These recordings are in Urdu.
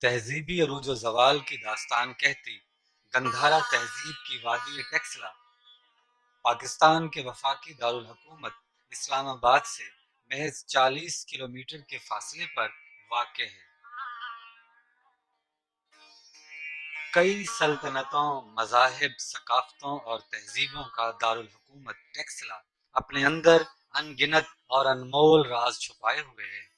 تہذیبی عروج و زوال کی داستان کہتی گندھارا تہذیب کی وادی ٹیکسلا پاکستان کے وفاقی دارالحکومت اسلام آباد سے محض 40 کلومیٹر کے فاصلے پر واقع ہے۔ کئی سلطنتوں، مذاہب، ثقافتوں اور تہذیبوں کا دارالحکومت ٹیکسلا اپنے اندر ان گنت اور انمول راز چھپائے ہوئے ہے۔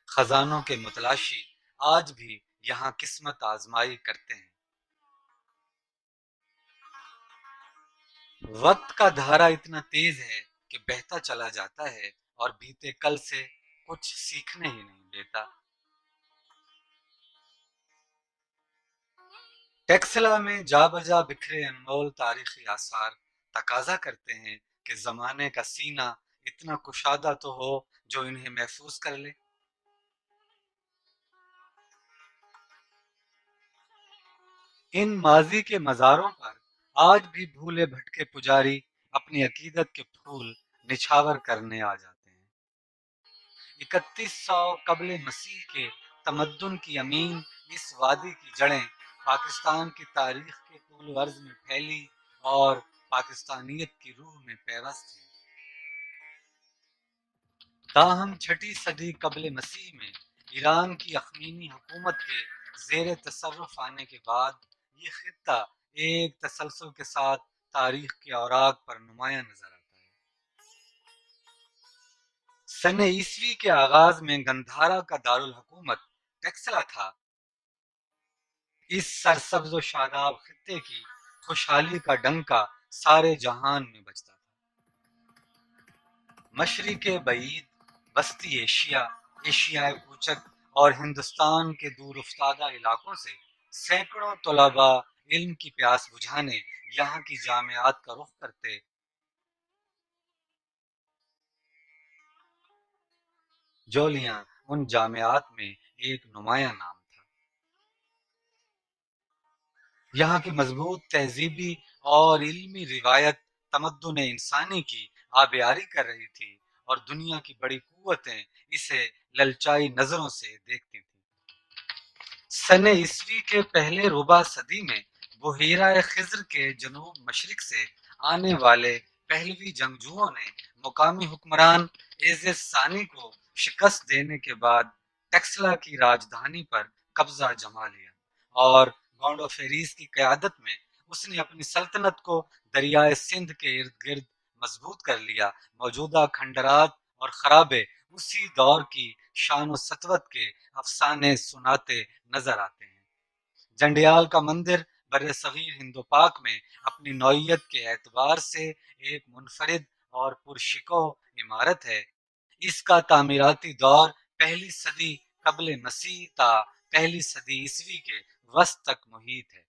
خزانوں کے متلاشی آج بھی یہاں قسمت آزمائی کرتے ہیں۔ وقت کا دھارا اتنا تیز ہے کہ بہتا چلا جاتا ہے اور بیتے کل سے کچھ سیکھنے ہی نہیں دیتا۔ ٹیکسلا میں جا بجا بکھرے انمول تاریخی آثار تقاضا کرتے ہیں کہ زمانے کا سینہ اتنا کشادہ تو ہو جو انہیں محفوظ کر لے۔ ان ماضی کے مزاروں پر آج بھی بھولے بھٹکے پجاری اپنی عقیدت کے پھول نچھاور کرنے آ جاتے ہیں۔ 3100 قبل مسیح کے تمدن کی امین اس وادی کی جڑیں پاکستان کی تاریخ کے طول و عرض میں پھیلی اور پاکستانیت کی روح میں پیوست تھی۔ تاہم چھٹی صدی قبل مسیح میں ایران کی اخمینی حکومت کے زیر تصرف آنے کے بعد یہ خطہ ایک تسلسل کے ساتھ تاریخ کے اوراق پر نمایاں نظر آتا ہے۔ سن عیسوی کے آغاز میں گندھارا کا دارالحکومت ٹیکسلا تھا۔ اس سرسبز و شاداب خطے کی خوشحالی کا ڈنکا سارے جہان میں بجتا تھا۔ مشرق بعید، وسطی ایشیا، ایشیائے کوچک اور ہندوستان کے دور افتادہ علاقوں سے سینکڑوں طلباء علم کی پیاس بجھانے یہاں کی جامعات کا رخ کرتے۔ جولیاں ان جامعات میں ایک نمایاں نام تھا۔ یہاں کی مضبوط تہذیبی اور علمی روایت تمدن انسانی کی آبیاری کر رہی تھی اور دنیا کی بڑی قوتیں اسے للچائی نظروں سے دیکھتی تھیں۔ سن عیسوی کے پہلے ربع صدی میں بحیرہ خضر کے جنوب مشرق سے آنے والے پہلوی جنگجوؤں نے مقامی حکمران ایزز ثانی کو شکست دینے کے بعد ٹیکسلا کی راجدھانی پر قبضہ جما لیا اور گونڈو فیریز کی قیادت میں اس نے اپنی سلطنت کو دریائے سندھ کے ارد گرد مضبوط کر لیا۔ موجودہ کھنڈرات اور خرابے اسی دور کی شان و سطوت کے افسانے سناتے نظر آتے ہیں۔ جنڈیال کا مندر بر صغیر ہند و پاک میں اپنی نوعیت کے اعتبار سے ایک منفرد اور پرشکوہ عمارت ہے۔ اس کا تعمیراتی دور پہلی صدی قبل مسیح تا پہلی صدی عیسوی کے وسط تک محیط ہے۔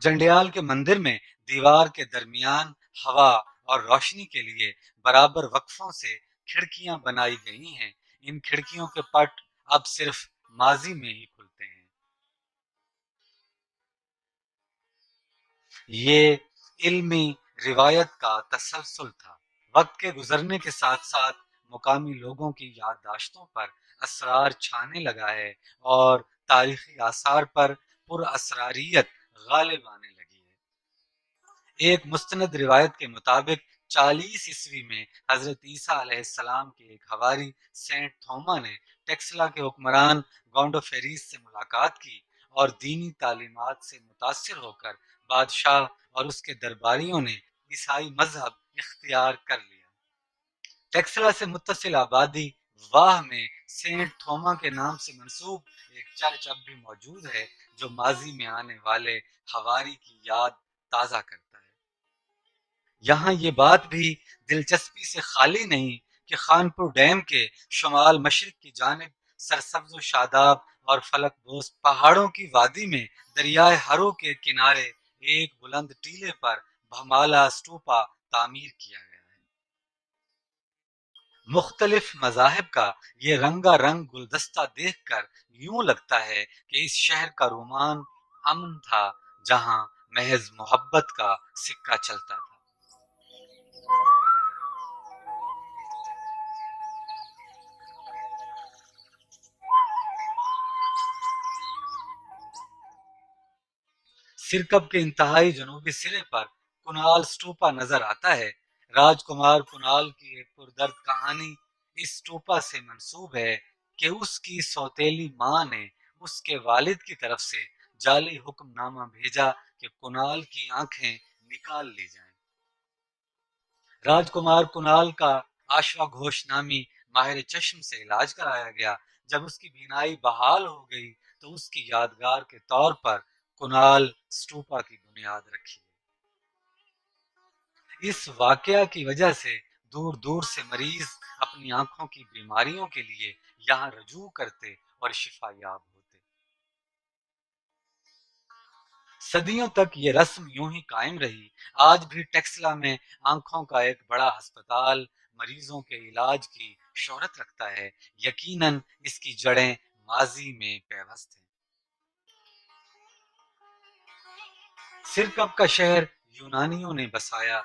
جنڈیال کے مندر میں دیوار کے درمیان ہوا اور روشنی کے لیے برابر وقفوں سے کھڑکیاں بنائی گئی ہیں۔ ان کھڑکیوں کے پٹ اب صرف ماضی میں ہی کھلتے ہیں۔ یہ علمی روایت کا تسلسل تھا۔ وقت کے گزرنے کے ساتھ ساتھ مقامی لوگوں کی یادداشتوں پر اسرار چھانے لگا ہے اور تاریخی آثار پر پر اسراریت غالب آنے لگی ہے۔ ایک مستند روایت کے مطابق 40 عیسوی میں حضرت عیسیٰ علیہ السلام کے ایک حواری سینٹ تھوما نے ٹیکسلا کے حکمران گونڈو فیریز سے ملاقات کی اور دینی تعلیمات سے متاثر ہو کر بادشاہ اور اس کے درباریوں نے عیسائی مذہب اختیار کر لیا۔ ٹیکسلا سے متصل آبادی واہ میں سینٹ تھوما کے نام سے منسوب ایک چرچ اب بھی موجود ہے جو ماضی میں آنے والے ہواری کی یاد تازہ کرتا ہے۔ یہاں یہ بات بھی دلچسپی سے خالی نہیں کہ خانپور ڈیم کے شمال مشرق کی جانب سرسبز و شاداب اور فلک بوس پہاڑوں کی وادی میں دریائے ہرو کے کنارے ایک بلند ٹیلے پر بھمالا اسٹوپا تعمیر کیا گیا ہے۔ مختلف مذاہب کا یہ رنگا رنگ گلدستہ دیکھ کر یوں لگتا ہے کہ اس شہر کا رومان امن تھا، جہاں محض محبت کا سکہ چلتا تھا۔ سرکب کے انتہائی جنوبی سرے پر کنال اسٹوپا نظر آتا ہے۔ راج کمار کنال کی ایک پردرد کہانی اس اسٹوپا سے منسوب ہے کہ اس کی سوتیلی ماں نے اس کے والد کی طرف سے جعلی حکم نامہ بھیجا کہ کنال کی آنکھیں نکال لی جائیں۔ راج کمار کنال کا آشوا گھوش نامی ماہر چشم سے علاج کرایا گیا۔ جب اس کی بینائی بحال ہو گئی تو اس کی یادگار کے طور پر کنال اسٹوپا کی بنیاد رکھی۔ اس واقعہ کی وجہ سے دور دور سے مریض اپنی آنکھوں کی بیماریوں کے لیے یہاں رجوع کرتے اور شفا یاب ہوتے۔ صدیوں تک یہ رسم یوں ہی قائم رہی۔ آج بھی ٹیکسلا میں آنکھوں کا ایک بڑا ہسپتال مریضوں کے علاج کی شہرت رکھتا ہے۔ یقیناً اس کی جڑیں ماضی میں پیوست ہیں۔ سرکب کا شہر یونانیوں نے بسایا۔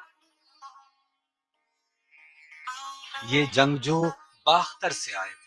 یہ جنگجو باختر سے آئے